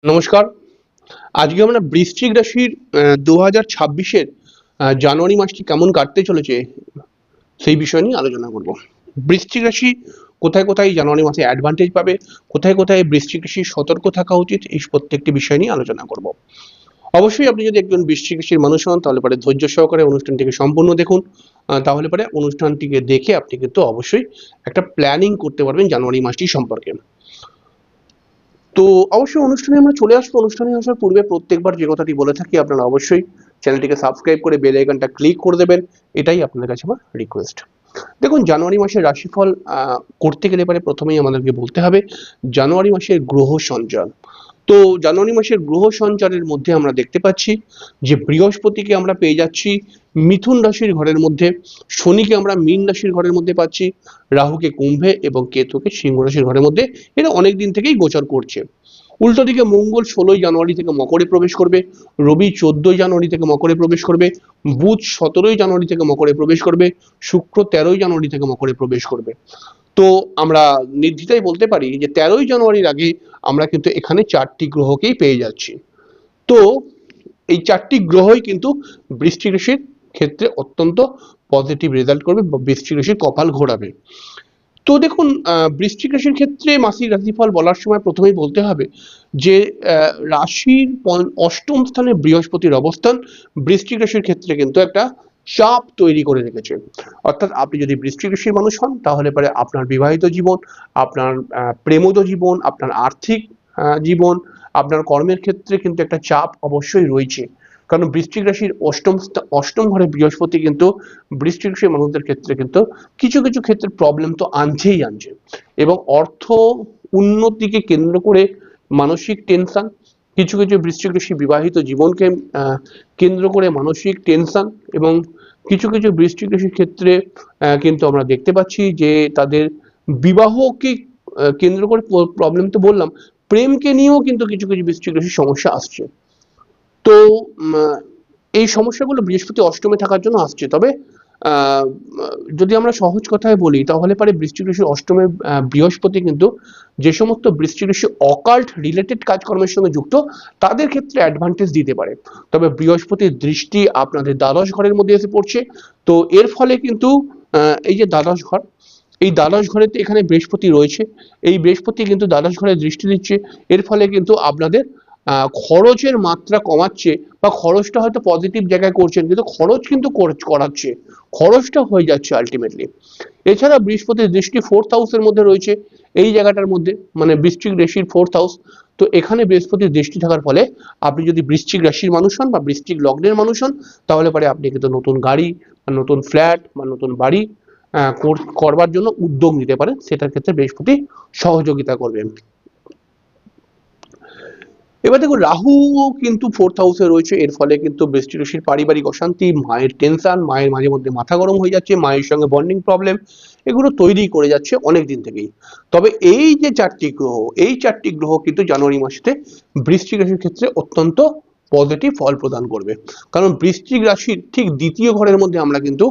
নমস্কার। আজকে আমরা বৃশ্চিক রাশির 2026-এর জানুয়ারি মাসটি কেমন কাটতে চলেছে সেই বিষয় নিয়ে আলোচনা করব। বৃশ্চিক রাশি কোথায় কোথায় জানুয়ারি মাসে অ্যাডভান্টেজ পাবে, কোথায় কোথায় বৃশ্চিক রাশির সতর্ক থাকা উচিত, এই প্রত্যেকটি বিষয় নিয়ে আলোচনা করব। অবশ্যই আপনি যদি একজন বৃশ্চিক রাশির মানুষ হন তাহলে পরে ধৈর্য সহকারে অনুষ্ঠানটিকে সম্পূর্ণ দেখুন। তাহলে পরে অনুষ্ঠানটিকে দেখে আপনি কিন্তু অবশ্যই একটা প্ল্যানিং করতে পারবেন জানুয়ারি মাসটি সম্পর্কে। তো অবশ্যই অনুষ্ঠানে আমরা চলে আসবো। অনুষ্ঠানে আসার পূর্বে প্রত্যেকবার যে কথাটি বলে থাকি, আপনারা অবশ্যই চ্যানেলটিকে সাবস্ক্রাইব করে বেল আইকনটা ক্লিক করে দেবেন। এটাই আপনাদের কাছে আমার রিকোয়েস্ট। দেখুন, জানুয়ারি মাসের রাশিফল করতে গেলে পরে প্রথমেই আমাদেরকে বলতে হবে জানুয়ারি মাসের গ্রহ সঞ্চার। তো জানুয়ারি মাসের গ্রহ সঞ্চারের মধ্যে আমরা দেখতে পাচ্ছি যে বৃহস্পতিকে আমরা পেয়ে যাচ্ছি মিথুন রাশির ঘরের মধ্যে, শনিকে আমরা মীন রাশির ঘরের মধ্যে পাচ্ছি, রাহুকে কুম্ভে এবং কেতুকে সিংহ রাশির ঘরের মধ্যে। এটা অনেক দিন থেকেই গোচর করছে। উল্টো দিকে মঙ্গল 16ই জানুয়ারি থেকে মকরে প্রবেশ করবে, রবি 14ই জানুয়ারি থেকে মকরে প্রবেশ করবে, বুধ 17ই জানুয়ারি থেকে মকরে প্রবেশ করবে, শুক্র 13ই জানুয়ারি থেকে মকরে প্রবেশ করবে। তো আমরা নির্দ্বিধায় বলতে পারি যে 13ই জানুয়ারির আগে আমরা কিন্তু এখানে 4টি গ্রহকেই পেয়ে যাচ্ছি। তো এই 4টি গ্রহই কিন্তু বৃশ্চিক রাশির ক্ষেত্রে অত্যন্ত পজিটিভ রেজাল্ট করবে বা বৃশ্চিক রাশির কপাল ঘোরাবে। তো দেখুন, বৃশ্চিক রাশির ক্ষেত্রে মাসিক রাশিফল বলার সময় প্রথমেই বলতে হবে যে রাশির অষ্টম স্থানে বৃহস্পতির অবস্থান বৃশ্চিক রাশির ক্ষেত্রে কিন্তু একটা চাপ তৈরি করে রেখেছে। অর্থাৎ আপনি যদি বৃশ্চিক রাশির মানুষ হন তাহলে পরে আপনার বিবাহিত জীবন, আপনার প্রেমজ জীবন, আপনার আর্থিক জীবন, আপনার কর্মের ক্ষেত্রে কিন্তু একটা চাপ অবশ্যই রয়েছে। কারণ বৃশ্চিক রাশির অষ্টম ঘরে বৃহস্পতি কিন্তু বৃশ্চিক রাশির মানুষদের ক্ষেত্রে কিন্তু কিছু কিছু ক্ষেত্রে প্রবলেম তো আনছে এবং অর্থ উন্নতিকে কেন্দ্র করে মানসিক টেনশন, কিছু কিছু বৃশ্চিক রাশি বিবাহিত জীবনকে কেন্দ্র করে মানসিক টেনশন, এবং কিছু কিছু বৃশ্চিক রাশির ক্ষেত্রে কিন্তু আমরা দেখতে পাচ্ছি যে তাদের বিবাহকে কেন্দ্র করে প্রবলেম তো বললাম, প্রেমকে নিয়েও কিন্তু কিছু কিছু বৃশ্চিক রাশির সমস্যা আসছে। তো এই সমস্যাগুলো বৃহস্পতি অষ্টমে থাকার জন্য আসছে। তবে যদি আমরা সহজ কথায় বলি তাহলে পারে বৃশ্চিক রাশির অষ্টমে বৃহস্পতি কিন্তু যে সমস্ত বৃশ্চিক রাশি অকাল্ট রিলেটেড কাজকর্মের সঙ্গে যুক্ত তাদের ক্ষেত্রে অ্যাডভান্টেজ দিতে পারে। তবে বৃহস্পতির দৃষ্টি আপনাদের দ্বাদশ ঘরের মধ্যে এসে পড়ছে। তো এর ফলে কিন্তু এই যে দ্বাদশ ঘর, এই দ্বাদশ ঘরেতে এখানে বৃহস্পতি রয়েছে, এই বৃহস্পতি কিন্তু দ্বাদশ ঘরে দৃষ্টি দিচ্ছে। এর ফলে কিন্তু আপনাদের খরচের মাত্রা কমাচ্ছে, বা খরচটা হয়তো পজিটিভ জায়গায় করছেন কিন্তু খরচ কিন্তু করাচ্ছে, খরচটা হয়ে যাচ্ছে আলটিমেটলি। এছাড়া বৃহস্পতির দৃষ্টি 4th হাউসের মধ্যে রয়েছে, এই জায়গাটার মধ্যে মানে বৃশ্চিক রাশির 4th হাউস। তো এখানে বৃহস্পতির দৃষ্টি থাকার ফলে আপনি যদি বৃশ্চিক রাশির মানুষ হন বা বৃশ্চিক লগ্নের মানুষ হন তাহলে পরে আপনি কিন্তু নতুন গাড়ি বা নতুন ফ্ল্যাট বা নতুন বাড়ি করবার জন্য উদ্যোগ নিতে পারেন, সেটার ক্ষেত্রে বৃহস্পতি সহযোগিতা করবেন। এবার দেখুন, রাহুও কিন্তু 4th হাউসে রয়েছে। এর ফলে কিন্তু বৃশ্চিক রাশির পারিবারিক অশান্তি, মায়ের টেনশন, মায়ের মাঝে মধ্যে মাথা গরম হয়ে যাচ্ছে, মায়ের সঙ্গে বন্ডিং প্রবলেম, এগুলো তৈরি করে যাচ্ছে অনেক দিন থেকেই। তবে এই যে 4টি গ্রহ, এই 4টি গ্রহ কিন্তু জানুয়ারি মাসেতে বৃশ্চিক রাশির ক্ষেত্রে অত্যন্ত পজিটিভ ফল প্রদান করবে। কারণ বৃশ্চিক রাশির ঠিক দ্বিতীয় ঘরের মধ্যে আমরা কিন্তু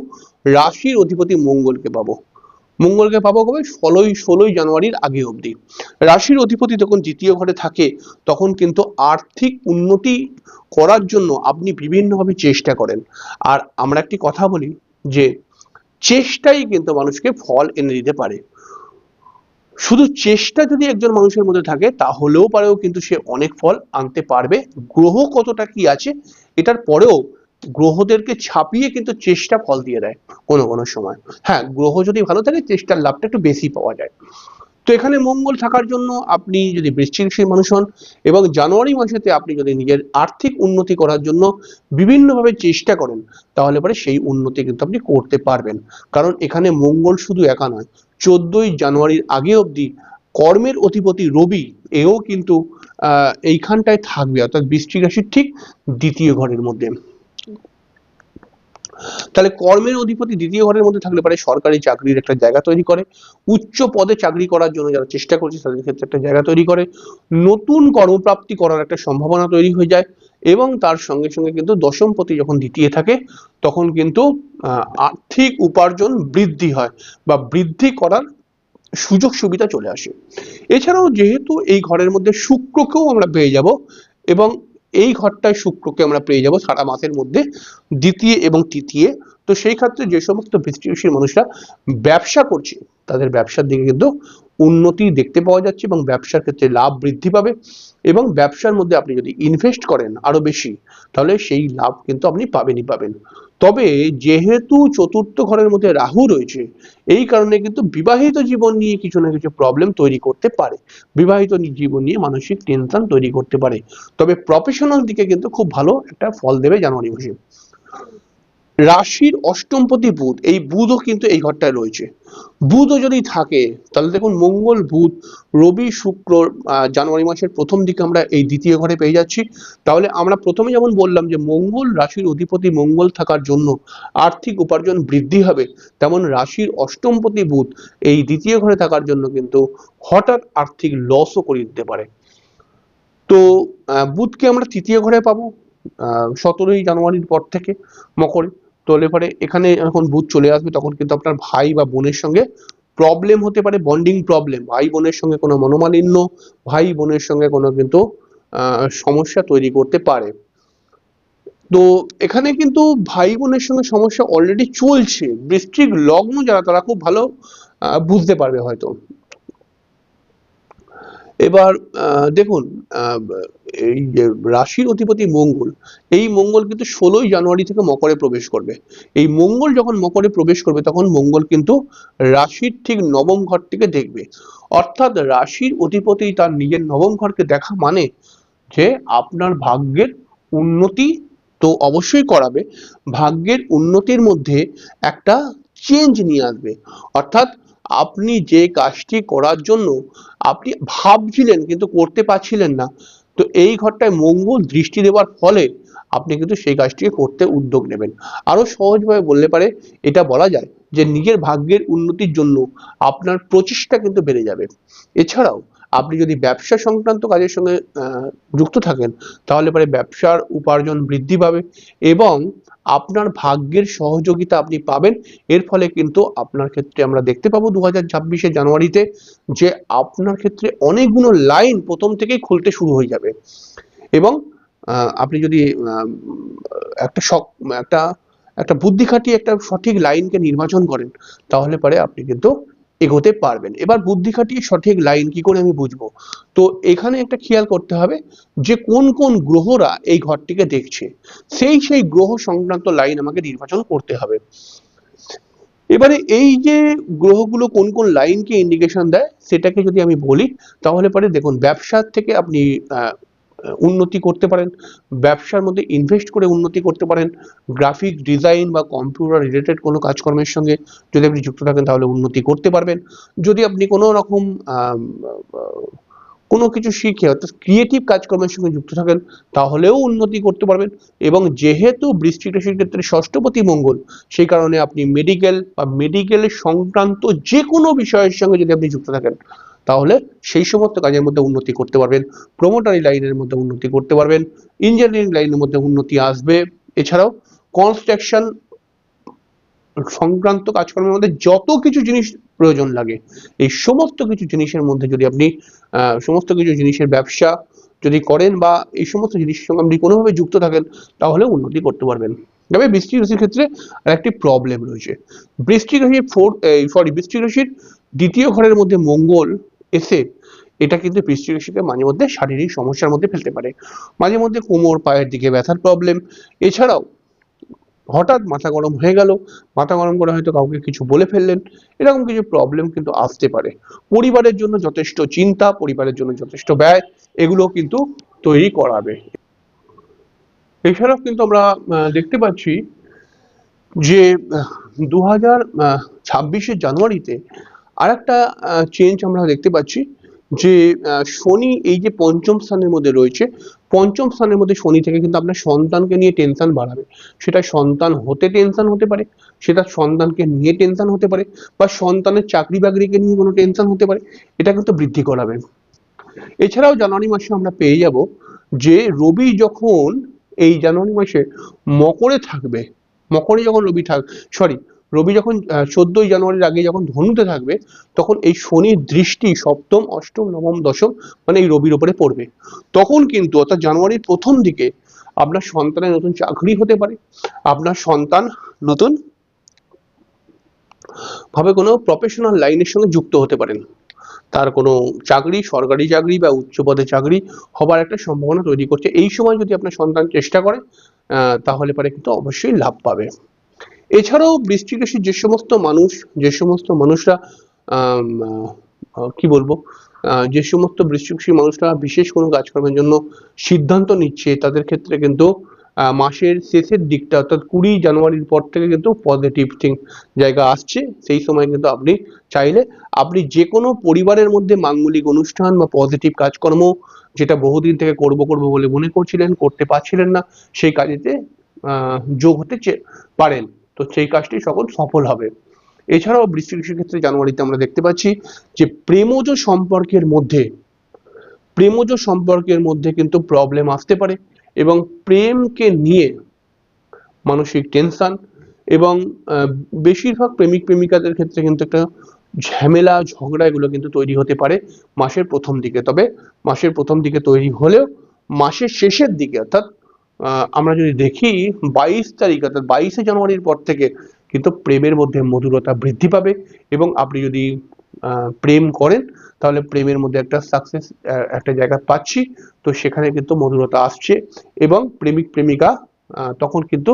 রাশির অধিপতি মঙ্গলকে পাবো। মঙ্গলকে পাবো কবে? 16ই জানুয়ারির আগে অবধি। রাশির অধিপতি যখন দ্বিতীয় ঘরে থাকে তখন কিন্তু আর্থিক উন্নতি করার জন্য আপনি বিভিন্নভাবে চেষ্টা করেন। আর আমরা একটি কথা বলি যে চেষ্টাই কিন্তু মানুষকে ফল এনে দিতে পারে। শুধু চেষ্টা যদি একজন মানুষের মধ্যে থাকে তাহলেও পারেও কিন্তু সে অনেক ফল আনতে পারবে। গ্রহ কতটা কি আছে এটার পরেও গ্রহদেরকে ছাপিয়ে কিন্তু চেষ্টা ফল দিয়ে দেয় কোনো কোনো সময়। হ্যাঁ, গ্রহ যদি ভালো থাকে চেষ্টার লাভটা একটু বেশি পাওয়া যায়। তো এখানে মঙ্গল থাকার জন্য আপনি যদি বৃশ্চিক রাশির মানুষ হন এবং জানুয়ারি মাসেতে আপনি যদি নিজের আর্থিক উন্নতি করার জন্য বিভিন্নভাবে চেষ্টা করেন তাহলে পরে সেই উন্নতি কিন্তু আপনি করতে পারবেন। কারণ এখানে মঙ্গল শুধু একা নয়, 14ই জানুয়ারির আগে অবধি কর্মের অধিপতি রবি এও কিন্তু এইখানটায় থাকবে, অর্থাৎ বৃশ্চিক রাশির ঠিক দ্বিতীয় ঘরের মধ্যে। তাহলে কর্মের অধিপতি দ্বিতীয় ঘরের মধ্যে থাকলে পারে সরকারি চাকরির একটা জায়গা তৈরি করে, উচ্চ পদে চাকরি করার জন্য যারা চেষ্টা করছে তাদের ক্ষেত্রে একটা জায়গা তৈরি করে, নতুন কর্মপ্রাপ্তি করার একটা সম্ভাবনা তৈরি হয়ে যায়। এবং তার সঙ্গে সঙ্গে কিন্তু দশমপতি যখন দ্বিতীয় থাকে তখন কিন্তু আর্থিক উপার্জন বৃদ্ধি হয় বা বৃদ্ধি করার সুযোগ সুবিধা চলে আসে। এছাড়াও যেহেতু এই ঘরের মধ্যে শুক্রকেও আমরা পেয়ে যাব এবং এই ঘরটায় শুক্রকে আমরা পেয়ে যাব সারা মাসের মধ্যে দ্বিতীয় এবং তৃতীয়, তো সেই ক্ষেত্রে যে সমস্ত বৃশ্চিক রাশির মানুষরা ব্যবসা করছে তাদের ব্যবসার দিকে কিন্তু উন্নতি দেখতে পাওয়া যাচ্ছে এবং ব্যবসার ক্ষেত্রে লাভ বৃদ্ধি পাবে এবং ব্যবসার মধ্যে আপনি যদি ইনভেস্ট করেন আরো বেশি তাহলে সেই লাভ কিন্তু আপনি পাবেনই পাবেন। তবে যেহেতু চতুর্থ ঘরের মধ্যে রাহু রয়েছে এই কারণে কিন্তু বিবাহিত জীবন নিয়ে কিছু না কিছু প্রবলেম তৈরি করতে পারে, বিবাহিত জীবন নিয়ে মানসিক টেনশন তৈরি করতে পারে। তবে প্রফেশনাল দিকে কিন্তু খুব ভালো একটা ফল দেবে জানুয়ারি মাসে। রাশির অষ্টমপতি বুধ, এই বুধও কিন্তু এই ঘরটায় রয়েছে। বুধও যদি থাকে তাহলে দেখুন মঙ্গল বুধ রবি শুক্র জানুয়ারি মাসের প্রথম দিকে আমরা এই দ্বিতীয় ঘরে পেয়ে যাচ্ছি। তাহলে আমরা প্রথমে যেমন বললাম যে মঙ্গল রাশির অধিপতি মঙ্গল থাকার জন্য আর্থিক উপার্জন বৃদ্ধি হবে, তেমন রাশির অষ্টমপতি বুধ এই দ্বিতীয় ঘরে থাকার জন্য কিন্তু হঠাৎ আর্থিক লসও করে দিতে পারে। তো বুধকে আমরা তৃতীয় ঘরে পাবো 17ই জানুয়ারির পর থেকে মকরে। তো এবারে এখানে যখন বুধ চলে আসবে তখন কিন্তু আপনার ভাই বা বোনের সঙ্গে প্রবলেম হতে পারে, বন্ডিং প্রবলেম, ভাই বোনের সঙ্গে কোনো মনোমালিন্য, ভাই বোনের সঙ্গে কোনো কিন্তু সমস্যা তৈরি করতে পারে। তো এখানে কিন্তু ভাই বোনের সঙ্গে সমস্যা অলরেডি চলছে, বৃশ্চিক লগ্ন যারা তারা খুব ভালো বুঝতে পারবে হয়তো। এবার দেখুন এই যে রাশির অধিপতি মঙ্গল, এই মঙ্গল কিন্তু 16ই জানুয়ারি থেকে মকরে প্রবেশ করবে। এই মঙ্গল যখন মকরে প্রবেশ করবে তখন মঙ্গল কিন্তু রাশির ঠিক নবম ঘরটিকে দেখবে, অর্থাৎ রাশির অধিপতি তার নিজের নবম ঘরকে দেখা মানে যে আপনার ভাগ্যের উন্নতি তো অবশ্যই করাবে, ভাগ্যের উন্নতির মধ্যে একটা চেঞ্জ নিয়ে আসবে। অর্থাৎ আপনি যে কাজটি করার জন্য আপনি ভাবছিলেন কিন্তু করতে পারছিলেন না, তো এই ঘরটায় মঙ্গল দৃষ্টি দেওয়ার ফলে আপনি কিন্তু সেই কাজটিকে করতে উদ্যোগ নেবেন। আরো সহজভাবে বললে পারে এটা বলা যায় যে নিজের ভাগ্যের উন্নতির জন্য আপনার প্রচেষ্টা কিন্তু বেড়ে যাবে। এছাড়াও আপনি যদি ব্যবসা সংক্রান্ত কাজের সঙ্গে যুক্ত থাকেন তাহলে পরে ব্যবসার উপার্জন বৃদ্ধি পাবে এবং আপনার ভাগ্যের সহযোগিতা আপনি পাবেন। এর ফলে কিন্তু আপনার ক্ষেত্রে আমরা দেখতে পাবো 2026 জানুয়ারিতে যে আপনার ক্ষেত্রে অনেকগুলো লাইন প্রথম থেকেই খুলতে শুরু হয়ে যাবে এবং আপনি যদি একটা একটা একটা বুদ্ধি খাটিয়ে একটা সঠিক লাইনকে নির্বাচন করেন তাহলে পরে আপনি কিন্তু এগোতে পারবেন। এবার বুদ্ধি খাটিয়ে সঠিক লাইন কি করে আমি বুঝবো, তো এখানে একটা খেয়াল করতে হবে যে কোন কোন গ্রহরা এই ঘরটিকে দেখছে, সেই গ্রহ সংক্রান্ত লাইন আমাকে নির্বাচন করতে হবে। এবারে এই যে গ্রহগুলো কোন কোন লাইনকে ইন্ডিকেশন দেয় সেটাকে যদি আমি বলি তাহলে পরে দেখুন ব্যবসার থেকে আপনি উন্নতি করতে পারেন, ব্যবসার মধ্যে ইনভেস্ট করে উন্নতি করতে পারেন, গ্রাফিক ডিজাইন বা কম্পিউটার রিলেটেড কোনো কাজকর্মের সঙ্গে যদি আপনি যুক্ত থাকেন তাহলে উন্নতি করতে পারবেন। যদি আপনি কোনো রকম কোনো কিছু শিখে অর্থাৎ ক্রিয়েটিভ কাজকর্মের সঙ্গে যুক্ত থাকেন তাহলেও উন্নতি করতে পারবেন। এবং যেহেতু বৃশ্চিক রাশির ক্ষেত্রে ষষ্ঠপতি মঙ্গল, সেই কারণে আপনি মেডিকেল বা মেডিকেল সংক্রান্ত যে কোনো বিষয়ের সঙ্গে যদি আপনি যুক্ত থাকেন তাহলে সেই সমস্ত কাজের মধ্যে উন্নতি করতে পারবেন, প্রমোটারি লাইনের মধ্যে উন্নতি করতে পারবেন, ইঞ্জিনিয়ারিং লাইনের মধ্যে উন্নতি আসবে। এছাড়াও কনস্ট্রাকশন সংক্রান্ত কাজকর্মের মধ্যে যত কিছু জিনিস প্রয়োজন লাগে এই সমস্ত কিছু জিনিসের মধ্যে যদি আপনি সমস্ত কিছু জিনিসের ব্যবসা যদি করেন বা এই সমস্ত জিনিসের সঙ্গে আপনি কোনোভাবে যুক্ত থাকেন তাহলে উন্নতি করতে পারবেন। তবে বৃশ্চিক রাশির ক্ষেত্রে আরেকটি প্রবলেম রয়েছে, বৃশ্চিক রাশির বৃশ্চিক রাশির দ্বিতীয় ঘরের মধ্যে মঙ্গল এসে এটা কিন্তু বৃশ্চিক রাশিকে মাঝে মধ্যে শারীরিক সমস্যার মধ্যে ফেলতে পারে, মাঝে মধ্যে কোমর পায়ের দিকে ব্যথার প্রবলেম, এছাড়াও হঠাৎ মাথা গরম হয়ে গেল, মাথা গরম করে হয়তো কাউকে কিছু বলে ফেললেন, এরকম কিছু প্রবলেম কিন্তু আসতে পারে। পরিবারের জন্য যথেষ্ট চিন্তা, পরিবারের জন্য যথেষ্ট ব্যয় এগুলো কিন্তু তৈরি করাবে। এছাড়াও কিন্তু আমরা দেখতে পাচ্ছি যে 2026 জানুয়ারিতে আরেকটা চেঞ্জ আমরা দেখতে পাচ্ছি যে শনি এই যে পঞ্চম স্থানের মধ্যে রয়েছে, পঞ্চম স্থানের মধ্যে শনি থেকে কিন্তু আপনার সন্তানকে নিয়ে টেনশন বাড়াবে। সেটা সন্তান হতে টেনশন হতে পারে, সেটা সন্তানকে নিয়ে টেনশন হতে পারে, বা সন্তানের চাকরি বাকরিকে নিয়ে কোনো টেনশন হতে পারে, এটা কিন্তু বৃদ্ধি করাবে। এছাড়াও জানুয়ারি মাসে আমরা পেয়ে যাব যে রবি যখন এই জানুয়ারি মাসে মকরে থাকবে, মকরে যখন রবি সরি রবি যখন 14ই জানুয়ারির আগে যখন ধনুতে থাকবে, তখন এই শনির দৃষ্টি সপ্তম, অষ্টম, নবম, দশম মানে এই রবির উপরে পড়বে। তখন কিন্তু অর্থাৎ জানুয়ারির প্রথম দিকে আপনার সন্তানের নতুন চাকরি হতে পারে, আপনার সন্তান নতুন ভাবে কোনো প্রফেশনাল লাইনের সঙ্গে যুক্ত হতে পারেন, তার কোনো চাকরি, সরকারি চাকরি বা উচ্চ পদে চাকরি হবার একটা সম্ভাবনা তৈরি করছে। এই সময় যদি আপনার সন্তান চেষ্টা করে তাহলে পরে কিন্তু অবশ্যই লাভ পাবে। এছাড়াও বৃশ্চিক রাশির যে সমস্ত মানুষরা কি বলবো, যে সমস্ত বৃশ্চিক রাশির মানুষরা বিশেষ কোনো কাজকর্মের জন্য সিদ্ধান্ত নিচ্ছে, তাদের ক্ষেত্রে কিন্তু মাসের শেষের দিকটা অর্থাৎ 20 জানুয়ারির পর থেকে কিন্তু পজিটিভ জায়গা আসছে। সেই সময় কিন্তু আপনি চাইলে আপনি যে কোনো পরিবারের মধ্যে মাঙ্গলিক অনুষ্ঠান বা পজিটিভ কাজকর্ম, যেটা বহুদিন থেকে করব বলে মনে করছিলেন, করতে পারছিলেন না, সেই কাজেতে যোগ হতে পারেন। তো সেই কাজটি সকল সফল হবে। এছাড়াও বৃশ্চিক রাশির ক্ষেত্রে জানুয়ারিতে আমরা দেখতে পাচ্ছি যে প্রেমজ সম্পর্কের মধ্যে কিন্তু প্রবলেম আসতে পারে, এবং প্রেমকে নিয়ে মানসিক টেনশন, এবং বেশিরভাগ প্রেমিক প্রেমিকাদের ক্ষেত্রে কিন্তু একটা ঝামেলা ঝগড়া এগুলো কিন্তু তৈরি হতে পারে মাসের প্রথম দিকে। তবে মাসের প্রথম দিকে তৈরি হলেও মাসের শেষের দিকে অর্থাৎ আমরা যদি দেখি 22 তারিখ অর্থাৎ 22শে জানুয়ারির পর থেকে কিন্তু প্রেমের মধ্যে মধুরতা বৃদ্ধি পাবে, এবং আপনি যদি প্রেম করেন তাহলে প্রেমের মধ্যে একটা সাকসেস একটা জায়গা পাচ্ছি, তো সেখানে কিন্তু মধুরতা আসছে, এবং প্রেমিক প্রেমিকা তখন কিন্তু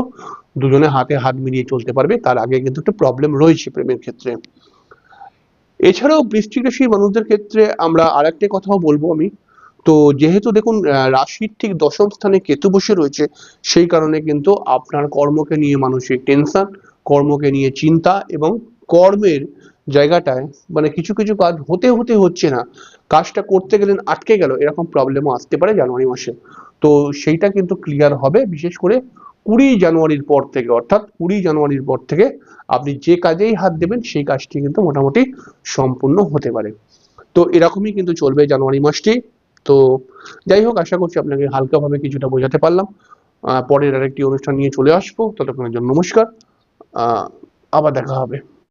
দুজনে হাতে হাত মিলিয়ে চলতে পারবে। তার আগে কিন্তু একটা প্রবলেম রয়েছে প্রেমের ক্ষেত্রে। এছাড়াও বৃশ্চিক রাশির মানুষদের ক্ষেত্রে আমরা আরেকটা কথাও বলবো আমি, তো যেহেতু দেখুন রাশির ঠিক দশম স্থানে কেতু বসে রয়েছে, সেই কারণে কিন্তু আপনার কর্মকে নিয়ে মানসিক টেনশন, কর্মকে নিয়ে চিন্তা, এবং কর্মের জায়গাটায় মানে কিছু কিছু কাজ হচ্ছে না, কাজটা করতে গেলেন আটকে গেল, এরকম প্রবলেমও আসতে পারে জানুয়ারি মাসে। তো সেইটা কিন্তু ক্লিয়ার হবে বিশেষ করে 20 জানুয়ারির পর থেকে, অর্থাৎ 20 জানুয়ারির পর থেকে আপনি যে কাজেই হাত দেবেন সেই কাজটি কিন্তু মোটামুটি সম্পূর্ণ হতে পারে। তো এরকমই কিন্তু চলবে জানুয়ারি মাসটি। তো যাই হোক, আশা করছি আপনাকে হালকাভাবে কিছুটা বোঝাতে পারলাম। পরের আরেকটি অনুষ্ঠান নিয়ে চলে আসবো, ততক্ষণের জন্য নমস্কার, আবার দেখা হবে।